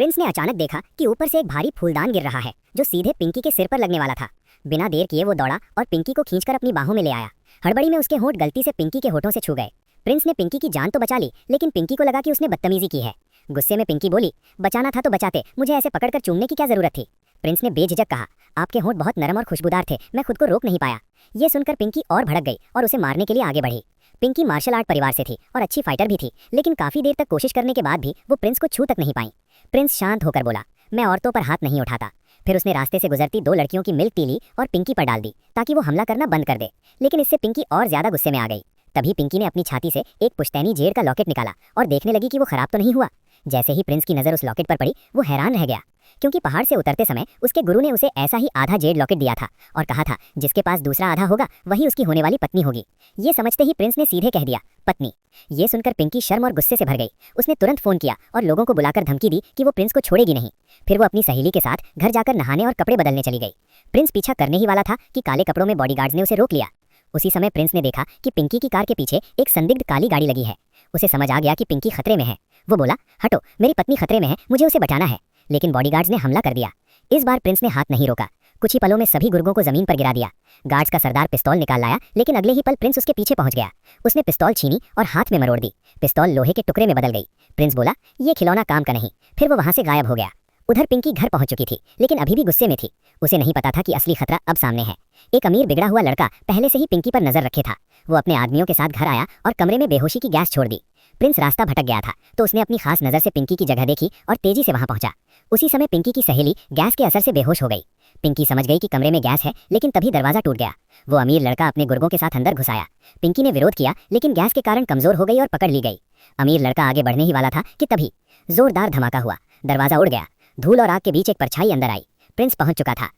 Prince ने अचानक देखा कि ऊपर से एक भारी फूलदान गिर रहा है जो सीधे पिंकी के सिर पर लगने वाला था। बिना देर किए वो दौड़ा और पिंकी को खींचकर अपनी बाहों में ले आया। हड़बड़ी में उसके होंठ गलती से पिंकी के होठों से छू गए। प्रिंस ने पिंकी की जान तो बचा ली, लेकिन पिंकी को लगा कि उसने बदतमीजी की है। गुस्से में पिंकी बोली, बचाना था तो बचाते, मुझे ऐसे पकड़कर चूमने की क्या जरूरत थी। प्रिंस ने बेझिझक कहा, आपके होंठ बहुत नरम और खुशबूदार थे, मैं खुद को रोक नहीं पाया। ये सुनकर पिंकी और भड़क गई और उसे मारने के लिए आगे बढ़ी। पिंकी मार्शल आर्ट परिवार से थी और अच्छी फाइटर भी थी, लेकिन काफी देर तक कोशिश करने के बाद भी वो प्रिंस को छू तक नहीं पाई। प्रिंस शांत होकर बोला, मैं औरतों पर हाथ नहीं उठाता। फिर उसने रास्ते से गुजरती 2 लड़कियों की मिल्क टी ली और पिंकी पर डाल दी ताकि वो हमला करना बंद कर दे, लेकिन इससे पिंकी और ज्यादा गुस्से में आ गई। तभी पिंकी ने अपनी छाती से एक पुश्तैनी जेड का लॉकेट निकाला और देखने लगी कि वो खराब तो नहीं हुआ। जैसे ही प्रिंस की नजर उस लॉकेट पर पड़ी, वो हैरान रह गया, क्योंकि पहाड़ से उतरते समय उसके गुरु ने उसे ऐसा ही आधा जेड लॉकेट दिया था और कहा था जिसके पास दूसरा आधा होगा वही उसकी होने वाली पत्नी होगी। ये समझते ही प्रिंस ने सीधे कह दिया, पत्नी। ये सुनकर पिंकी शर्म और गुस्से से भर गई। उसने तुरंत फोन किया और लोगों को बुलाकर धमकी दी कि वो प्रिंस को छोड़ेगी नहीं। फिर वो अपनी सहेली के साथ घर जाकर नहाने और कपड़े बदलने चली गई। प्रिंस पीछा करने ही वाला था कि काले कपड़ों में बॉडीगार्ड्स ने उसे रोक लिया। उसी समय प्रिंस ने देखा कि पिंकी की कार के पीछे एक संदिग्ध काली गाड़ी लगी है। उसे समझ आ गया कि पिंकी खतरे में है। वो बोला, हटो, मेरी पत्नी खतरे में है, मुझे उसे बचाना है। लेकिन बॉडीगार्ड्स ने हमला कर दिया। इस बार प्रिंस ने हाथ नहीं रोका। कुछ ही पलों में सभी गुर्गों को जमीन पर गिरा दिया। गार्ड्स का सरदार पिस्तौल निकाल लाया, लेकिन अगले ही पल प्रिंस उसके पीछे पहुंच गया। उसने पिस्तौल छीनी और हाथ में मरोड़ दी। पिस्तौल लोहे के टुकड़े में बदल गई। प्रिंस बोला, ये खिलौना काम का नहीं। फिर वो वहां से गायब हो गया। उधर पिंकी घर पहुंच चुकी थी, लेकिन अभी भी गुस्से में थी। उसे नहीं पता था कि असली खतरा अब सामने है। एक अमीर बिगड़ा हुआ लड़का पहले से ही पिंकी पर नजर रखे था। वो अपने आदमियों के साथ घर आया और कमरे में बेहोशी की गैस छोड़ दी। प्रिंस रास्ता भटक गया था, तो उसने अपनी खास नजर से पिंकी की जगह देखी और तेजी से वहां पहुंचा। उसी समय पिंकी की सहेली गैस के असर से बेहोश हो गई। पिंकी समझ गई कि कमरे में गैस है, लेकिन तभी दरवाजा टूट गया। वो अमीर लड़का अपने गुर्गों के साथ अंदर घुस आया। पिंकी ने विरोध किया, लेकिन गैस के कारण कमजोर हो गई और पकड़ ली गई। अमीर लड़का आगे बढ़ने ही वाला था कि तभी जोरदार धमाका हुआ। दरवाजा उड़ गया। धूल और आग के बीच एक परछाई अंदर आई। प्रिंस पहुंच चुका था।